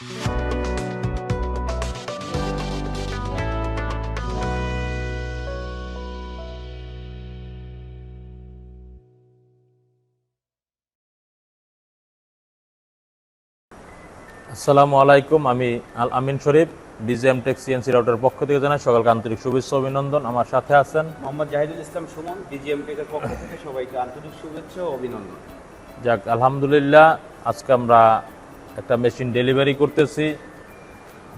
আসসালামু আলাইকুম, আমি আল আমিন শরীফ, BGM Tech CNC রাউটার পক্ষ থেকে জানাই সকালকে আন্তরিক শুভেচ্ছা অভিনন্দন। আমার সাথে আছেন মোহাম্মদ জাহিদুল ইসলাম সুমন, BGM Tech এর পক্ষ থেকে সবাইকে আন্তরিক শুভেচ্ছা ও অভিনন্দন। যাক, আলহামদুলিল্লাহ, আজকে আমরা একটা মেশিন ডেলিভারি করতেছি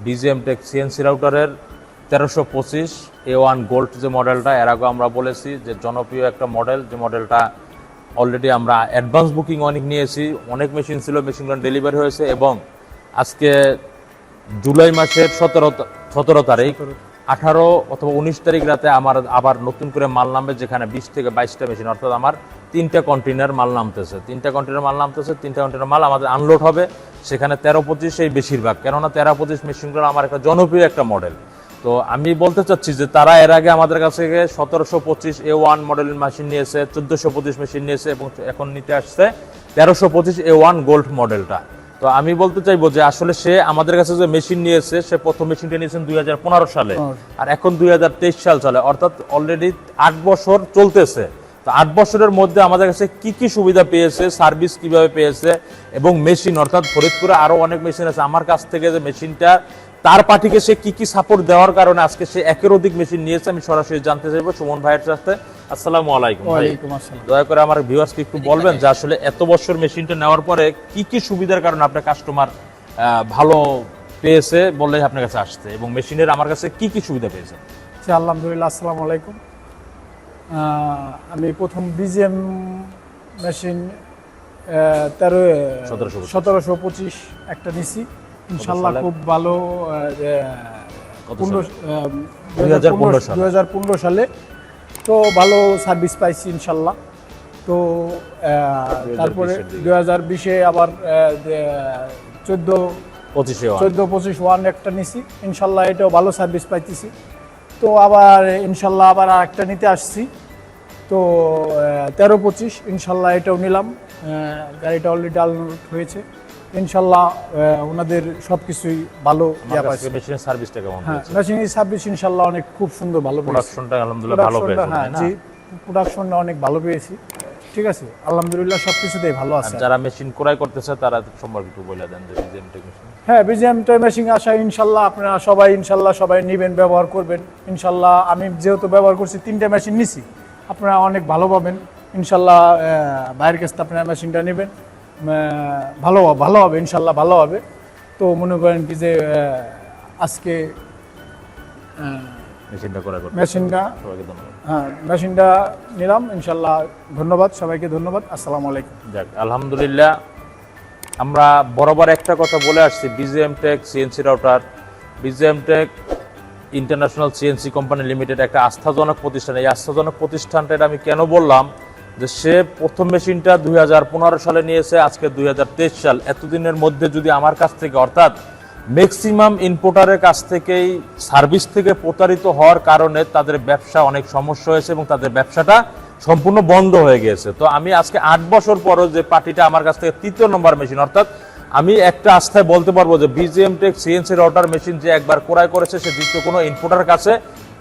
BGM Tech CNC রাউটারের 1325 A1 gold যে মডেলটা। এর আগে আমরা বলেছি যে জনপ্রিয় একটা মডেল, যে মডেলটা অলরেডি আমরা অ্যাডভান্স বুকিং অনেক নিয়েছি, অনেক মেশিন ছিল, মেশিনগুলো ডেলিভারি হয়েছে এবং আজকে জুলাই মাসের 17 তারিখ, 18 অথবা 19 তারিখ রাতে আমার আবার নতুন করে মাল নামবে, যেখানে 20 থেকে 22টা মেশিন, অর্থাৎ আমার 3টা কন্টেনার মাল নামতেছে। 3টা কন্টেনার মাল আমাদের আনলোড হবে। সেখানে 1325 এই বেশিরভাগ, কেননা 1325 মেশিনগুলো আমার একটা জনপ্রিয় একটা মডেল। তো আমি বলতে চাচ্ছি যে তারা এর আগে আমাদের কাছ থেকে 1725 A1 মডেলের মেশিন নিয়েছে, 1425 মেশিন নিয়েছে এবং এখন নিতে আসছে 1325 A1 গোল্ড মডেলটা। তো আমি বলতে চাইবো যে আসলে সে আমাদের কাছে যে মেশিন নিয়েছে, সে প্রথম মেশিনটা নিয়েছেন 2015 সালে, আর এখন 2023 সাল চলে, অর্থাৎ অলরেডি 8 বছর চলতেছে। তো 8 বছরের মধ্যে আমাদের কাছে কি কি সুবিধা পেয়েছে, সার্ভিস কিভাবে পেয়েছে, এবং মেশিন অর্থাৎ ফরিদপুরে আরো অনেক মেশিন আছে, আমার কাছ থেকে যে মেশিনটা তার পার্টিকে সে কি কি সাপোর্ট দেওয়ার কারণে আজকে সে একের অধিক মেশিন নিয়েছে, আমি সরাসরি জানতে চাইবো সুমন ভাইয়ের সাথে। আসসালামু আলাইকুম। ওয়ালাইকুম আসসালাম। দয়া করে আমার ভিউয়ার্সকে একটু বলবেন যে আসলে এত বছর মেশিনটা নেওয়ার পরে কি কি সুবিধার কারণে আপনার কাস্টমার ভালো পেয়েছে বললে আপনার কাছে আসছে, এবং মেশিনের আমার কাছে কি কি সুবিধা পেয়েছে। আলহামদুলিল্লাহ, আসসালামু আলাইকুম। আমি প্রথম BGM মেশিন 1725 একটা নিছি, ইনশাল্লাহ খুব ভালো। 2015 সালে তো ভালো সার্ভিস পাইছি ইনশাল্লাহ। তো তারপরে 2020-এ আবার 1425 ওয়ান একটা নিছি, ইনশাল্লাহ এটাও ভালো সার্ভিস পাইতেছি। তো আবার ইনশাল্লাহ আবার একটা নিতে আসছি, তো 1325 ইনশাল্লাহ এটাও নিলাম। গাড়িটা অলরেডি আনলোড হয়েছে, ইনশাল্লাহ ওনাদের সবকিছুই ভালো পাইছে। মেশিনের সার্ভিসটা কেমন? হ্যাঁ, মেশিনের সার্ভিস ইনশাল্লাহ অনেক খুব সুন্দর, ভালো। প্রোডাকশনটা আলহামদুলিল্লাহ ভালো পেয়েছি। হ্যাঁ জি, প্রোডাকশনটা অনেক ভালো পেয়েছি। ঠিক আছে, আলহামদুলিল্লাহ সবকিছুতেই ভালো আছে। যারা মেশিন ক্রয় করতেছে তারা সম্পর্কে একটু বলে দেন যে BGM Tech মেশিন। হ্যাঁ, BGM Tech মেশিন আসা ইনশাল্লাহ আপনারা সবাই নেবেন, ব্যবহার করবেন ইনশাল্লাহ। আমি যেহেতু ব্যবহার করছি, 3টা মেশিন নিছি, আপনারা অনেক ভালো পাবেন ইনশাল্লাহ। বাইরের কাছে আপনারা মেশিনটা নেবেন, ভালো হবে ইনশাল্লাহ, ভালো হবে। তো মনে করেন কি যে আজকে মেশিনটা নিলাম ইনশাল্লাহ। ধন্যবাদ সবাইকে, ধন্যবাদ। আসসালামু আলাইকুম। যাক, আলহামদুলিল্লাহ, আমরা বরাবর একটা কথা বলে আসছি, BGM Tech CNC router, BGM Tech international CNC company limited একটা আস্থাজনক প্রতিষ্ঠান। এই আস্থাজনক প্রতিষ্ঠানটা আমি কেন বললাম, যে সে প্রথম মেশিনটা 2015 সালে নিয়েছে, আজকে 2023 সাল। এতদিনের মধ্যে যদি আমার কাছ থেকে, অর্থাৎ ম্যাক্সিমাম ইম্পোর্টারের কাছ থেকেই সার্ভিস থেকে প্রতারিত হওয়ার কারণে তাদের ব্যবসা অনেক সমস্যা হয়েছে এবং তাদের ব্যবসাটা সম্পূর্ণ বন্ধ হয়ে গেছে। তো আমি আজকে 8 বছর পরও যে পার্টিটা আমার কাছ থেকে 3য় নম্বর মেশিন, অর্থাৎ আমি একটা আস্থায় বলতে পারবো যে BGM Tech CNC router machine যে একবার ক্রয় করেছে, সে দ্বিতীয় কোনো ইম্পোর্টারের কাছে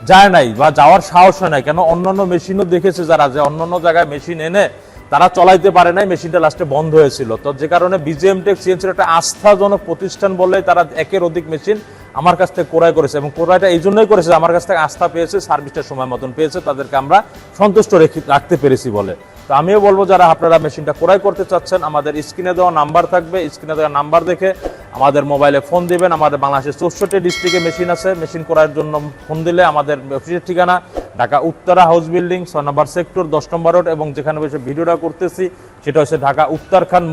যায় নাই বা যাওয়ার সাহস হয় নাই। কেন, অন্যান্য মেশিনও দেখেছে যারা, যে অন্যান্য জায়গায় মেশিন এনে তারা চলাইতে পারে নাই, মেশিনটা লাস্টে বন্ধ হয়েছিল। তো যে কারণে BGM Tech CNC একটা আস্থাজনক প্রতিষ্ঠান বললেই তারা একের অধিক মেশিন আমার কাছ থেকে ক্রয় করেছে, এবং ক্রয়টা এই জন্যই করেছে আমার কাছ থেকে আস্থা পেয়েছে, সার্ভিসটা সময় মতন পেয়েছে, তাদেরকে আমরা সন্তুষ্ট রাখতে পেরেছি বলে। তো আমিও বলবো যারা আপনারা মেশিনটা ক্রয় করতে চাচ্ছেন, আমাদের স্ক্রিনে দেওয়া নাম্বার থাকবে, স্ক্রিনে দেওয়া নাম্বার দেখে আমাদের মোবাইলে ফোন দিবেন। আমাদের বাংলাদেশের 64 ডিস্ট্রিক্টে মেশিন আছে। মেশিন ক্রয়ের জন্য ফোন দিলে আমাদের অফিসের ঠিকানা ঢাকা উত্তরা হাউস বিল্ডিং 6 নম্বর সেক্টর 10 নম্বর রোড, এবং যেখানে বসে ভিডিওটা করতেছি সেটা হচ্ছে ঢাকা উত্তরখান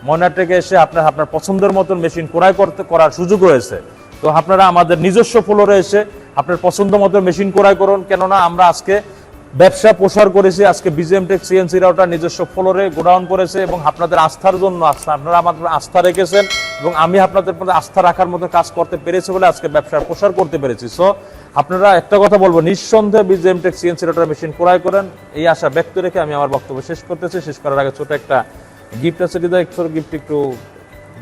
ময়নাটেকে এসে আপনার পছন্দের মতন মেশিন ক্রয় করার সুযোগ রয়েছে। তো আপনারা আমাদের নিজস্ব ফ্লোরে এসে আপনার পছন্দ মতো মেশিন ক্রয় করুন, কেননা আমরা আজকে ব্যবসা প্রসার করেছি। আজকে BGM Tech CNC রাউটার নিজস্ব ফ্লোরে গোডাউন করেছে, এবং আপনাদের আস্থার জন্য আপনারা আমাদের আস্থা রেখেছেন, এবং আমি আপনাদের মধ্যে আস্থা রাখার মতো কাজ করতে পেরেছি বলে আজকে ব্যবসার প্রসার করতে পেরেছি। সো আপনারা একটা কথা বলবো, নিঃসন্দেহে BGM Tech CNC router machine ক্রয় করেন, এই আশা ব্যক্ত রেখে আমি আমার বক্তব্য শেষ করতেছি। শেষ করার আগে ছোট একটা গিফট আছে, গিফট একটু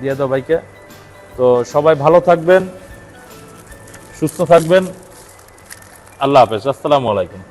দিয়ে দাও ভাইকে। তো সবাই ভালো থাকবেন, সুস্থ থাকবেন। আল্লাহ হাফেজ, আসসালামু আলাইকুম।